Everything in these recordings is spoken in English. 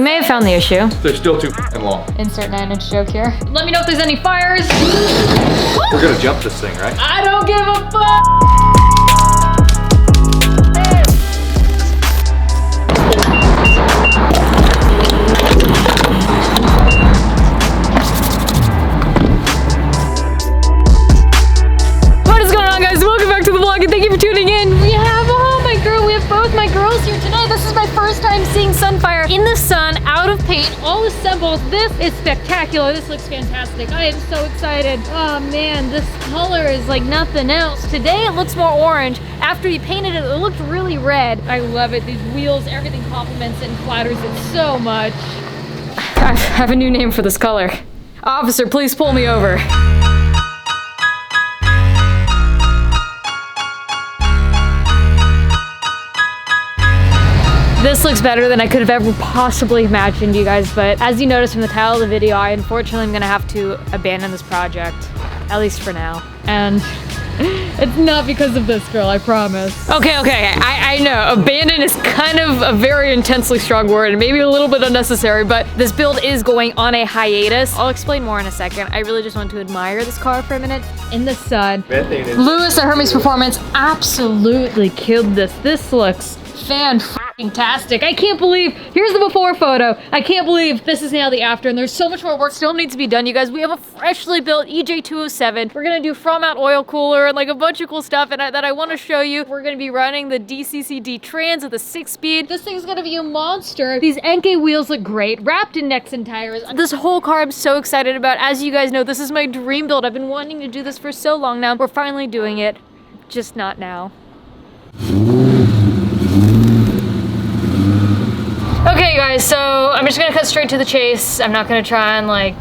we may have found the issue. They're still too f***ing long. Insert 9-inch joke here. Let me know if there's any fires. We're gonna jump this thing, right? I don't give a fuck. What is going on, guys? Welcome back to the vlog and thank you for tuning in. We have both my girls here tonight. This is my first time seeing Sunfire in the sun, out of paint, all assembled. This is spectacular. This looks fantastic. I am so excited. Oh man, this color is like nothing else. Today it looks more orange. After we painted it, it looked really red. I love it. These wheels, everything complements it and flatters it so much. I have a new name for this color. Officer, please pull me over. This looks better than I could have ever possibly imagined, you guys, but as you noticed from the title of the video, I unfortunately am gonna have to abandon this project, at least for now. And it's not because of this girl, I promise. Okay, I know, abandon is kind of a very intensely strong word and maybe a little bit unnecessary, but this build is going on a hiatus. I'll explain more in a second. I really just want to admire this car for a minute in the sun. Lewis at Hermes Performance absolutely killed this. This looks fan-tastic. I can't believe, here's the before photo. I can't believe this is now the after, and there's so much more work still needs to be done, you guys. We have a freshly built EJ207. We're gonna do from out oil cooler and like a bunch of cool stuff that I want to show you. We're gonna be running the DCCD Trans at the 6-speed. This thing's gonna be a monster. These Encke wheels look great, wrapped in Nexen tires. This whole car I'm so excited about. As you guys know, this is my dream build. I've been wanting to do this for so long now. We're finally doing it, just not now. Okay guys, so I'm just gonna cut straight to the chase. I'm not gonna try and like,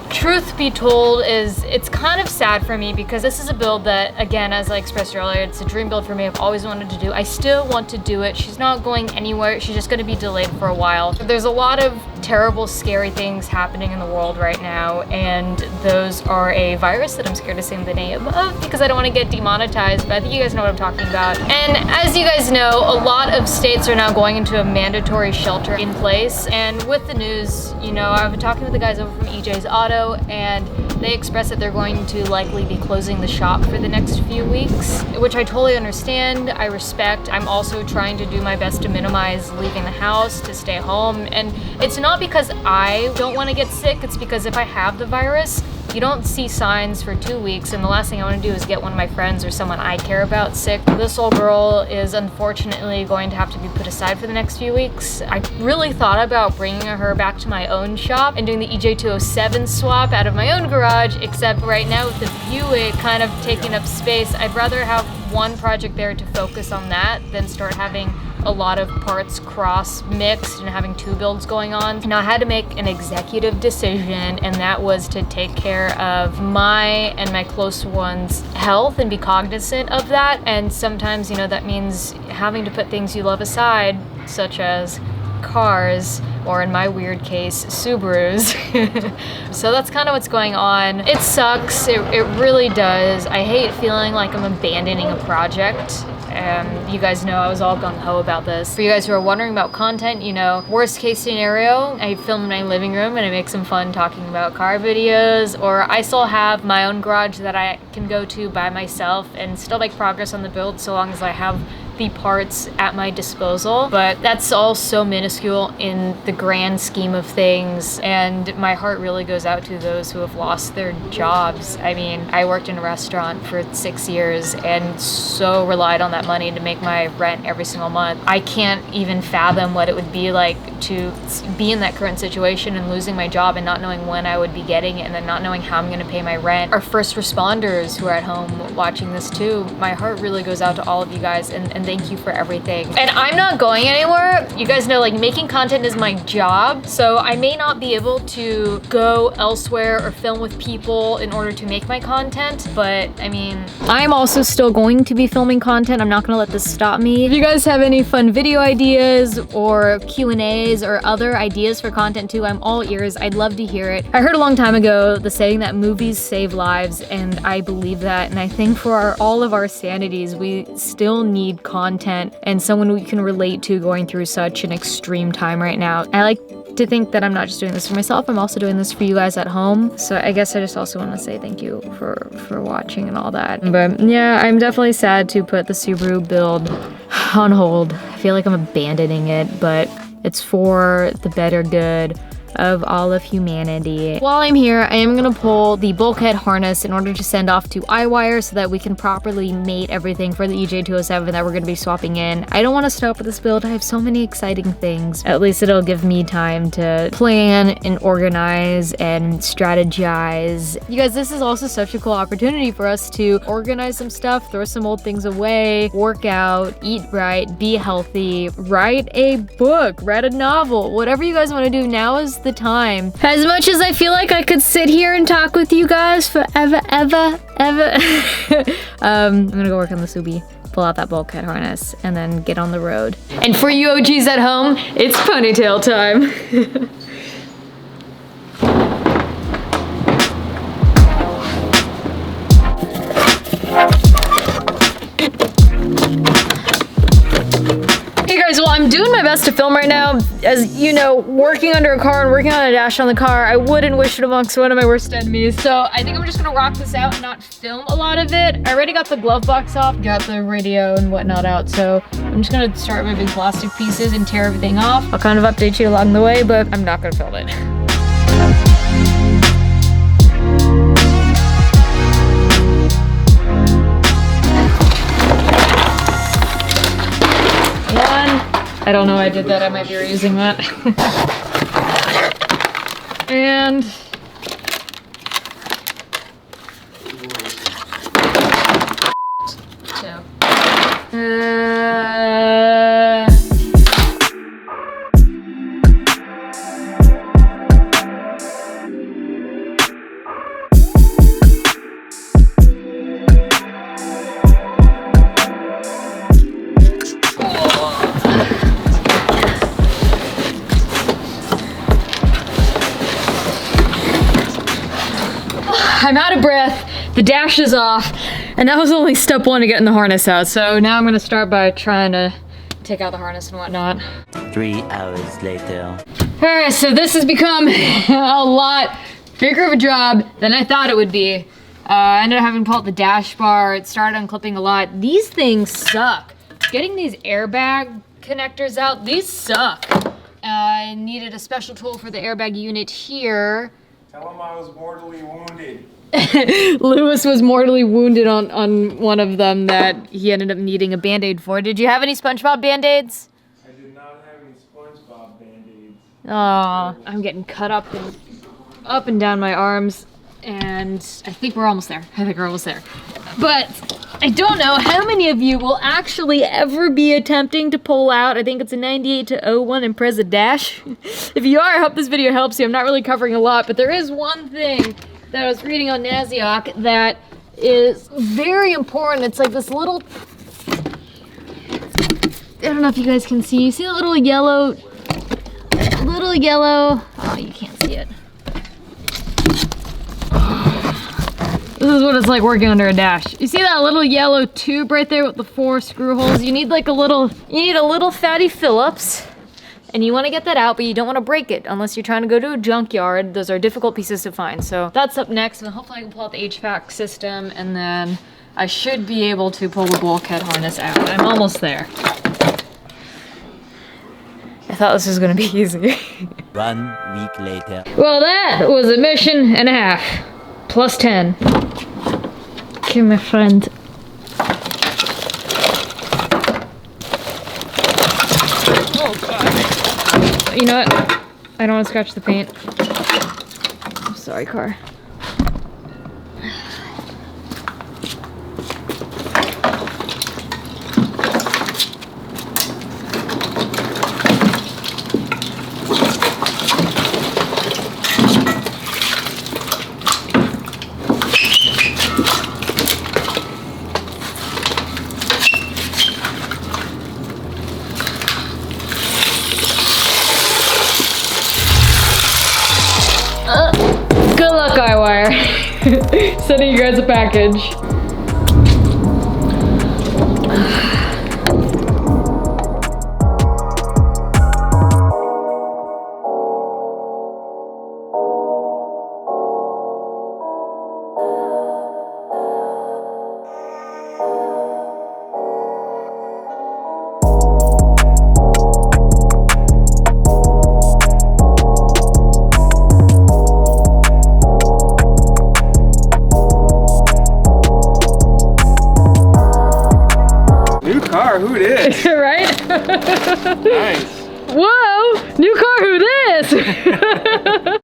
truth be told is it's kind of sad for me because this is a build that, again, as I expressed earlier, it's a dream build for me. I've always wanted to do. I still want to do it. She's not going anywhere. She's just gonna be delayed for a while. There's a lot of terrible, scary things happening in the world right now, and those are a virus that I'm scared to say the name of because I don't want to get demonetized, but I think you guys know what I'm talking about. And as you guys know, a lot of states are now going into a mandatory shelter in place, and with the news, you know, I've been talking with the guys over from EJ's Auto, and they expressed that they're going to likely be closing the shop for the next few weeks, which I totally understand, I respect. I'm also trying to do my best to minimize leaving the house, to stay home, and it's not because I don't want to get sick, it's because if I have the virus, you don't see signs for 2 weeks, and the last thing I want to do is get one of my friends or someone I care about sick. This old girl is unfortunately going to have to be put aside for the next few weeks. I really thought about bringing her back to my own shop and doing the EJ207 swap out of my own garage, except right now with the Buick kind of taking up space, I'd rather have one project there to focus on that than start having a lot of parts cross mixed and having two builds going on. Now I had to make an executive decision, and that was to take care of my and my close ones' health and be cognizant of that. And sometimes, you know, that means having to put things you love aside, such as cars, or in my weird case, Subarus. So that's kind of what's going on. It sucks, it really does. I hate feeling like I'm abandoning a project. You guys know I was all gung-ho about this. For you guys who are wondering about content, you know, worst case scenario, I film in my living room and I make some fun talking about car videos, or I still have my own garage that I can go to by myself and still make progress on the build so long as I have the parts at my disposal. But that's all so minuscule in the grand scheme of things, and my heart really goes out to those who have lost their jobs. I mean, I worked in a restaurant for 6 years and so relied on that money to make my rent every single month. I can't even fathom what it would be like to be in that current situation and losing my job and not knowing when I would be getting it, and then not knowing how I'm gonna pay my rent. Our first responders who are at home watching this too, my heart really goes out to all of you guys, and thank you for everything. And I'm not going anywhere. You guys know, like, making content is my job, so I may not be able to go elsewhere or film with people in order to make my content, but I mean, I'm also still going to be filming content. I'm not gonna let this stop me. If you guys have any fun video ideas or Q&As or other ideas for content too, I'm all ears. I'd love to hear it. I heard a long time ago the saying that movies save lives, and I believe that, and I think for all of our sanities, we still need content content and someone we can relate to going through such an extreme time right now. I like to think that I'm not just doing this for myself, I'm also doing this for you guys at home. So I guess I just also want to say thank you for watching and all that. But yeah, I'm definitely sad to put the Subaru build on hold. I feel like I'm abandoning it, but it's for the better good of all of humanity. While I'm here, I am gonna pull the bulkhead harness in order to send off to iWire so that we can properly mate everything for the EJ207 that we're gonna be swapping in. I don't wanna stop with this build. I have so many exciting things. At least it'll give me time to plan and organize and strategize. You guys, this is also such a cool opportunity for us to organize some stuff, throw some old things away, work out, eat right, be healthy, write a book, write a novel, whatever you guys wanna do, now is the time. As much as I feel like I could sit here and talk with you guys forever, ever. I'm gonna go work on the Subi, pull out that bulkhead harness, and then get on the road. And for you OGs at home, it's ponytail time. Well, I'm doing my best to film right now. As you know, working under a car and working on a dash on the car, I wouldn't wish it amongst one of my worst enemies. So I think I'm just gonna rock this out and not film a lot of it. I already got the glove box off, got the radio and whatnot out. So I'm just gonna start moving plastic pieces and tear everything off. I'll kind of update you along the way, but I'm not gonna film it. I don't know why I did that, I might be reusing that. And I'm out of breath, the dash is off, and that was only step one to getting the harness out. So now I'm gonna start by trying to take out the harness and whatnot. 3 hours later. All right, so this has become a lot bigger of a job than I thought it would be. I ended up having to pull out the dash bar, it started unclipping a lot. These things suck. Getting these airbag connectors out, these suck. I needed a special tool for the airbag unit here. Tell him I was mortally wounded. Lewis was mortally wounded on one of them that he ended up needing a Band-Aid for. Did you have any SpongeBob Band-Aids? I did not have any SpongeBob Band-Aids. Aw, I'm getting cut up and down my arms, and I think we're almost there. I think we're almost there. But I don't know how many of you will actually ever be attempting to pull out, I think it's a 98 to 01 Impreza Dash. If you are, I hope this video helps you. I'm not really covering a lot, but there is one thing that I was reading on Naziok that is very important. It's like this little, I don't know if you guys can see. You see the little yellow, oh, you can't see it. This is what it's like working under a dash. You see that little yellow tube right there with the 4 screw holes? You need like a little fatty Phillips. And you want to get that out, but you don't want to break it unless you're trying to go to a junkyard. Those are difficult pieces to find. So that's up next, and hopefully I can pull out the HVAC system, and then I should be able to pull the bulkhead harness out. I'm almost there. I thought this was gonna be easy. 1 week later. Well, that was a mission and a half. Plus 10. Okay, my friend. You know what? I don't want to scratch the paint. I'm sorry, car. Good luck, iWire. Sending you guys a package. car. Who this? Right? Nice. Whoa! New car, who this?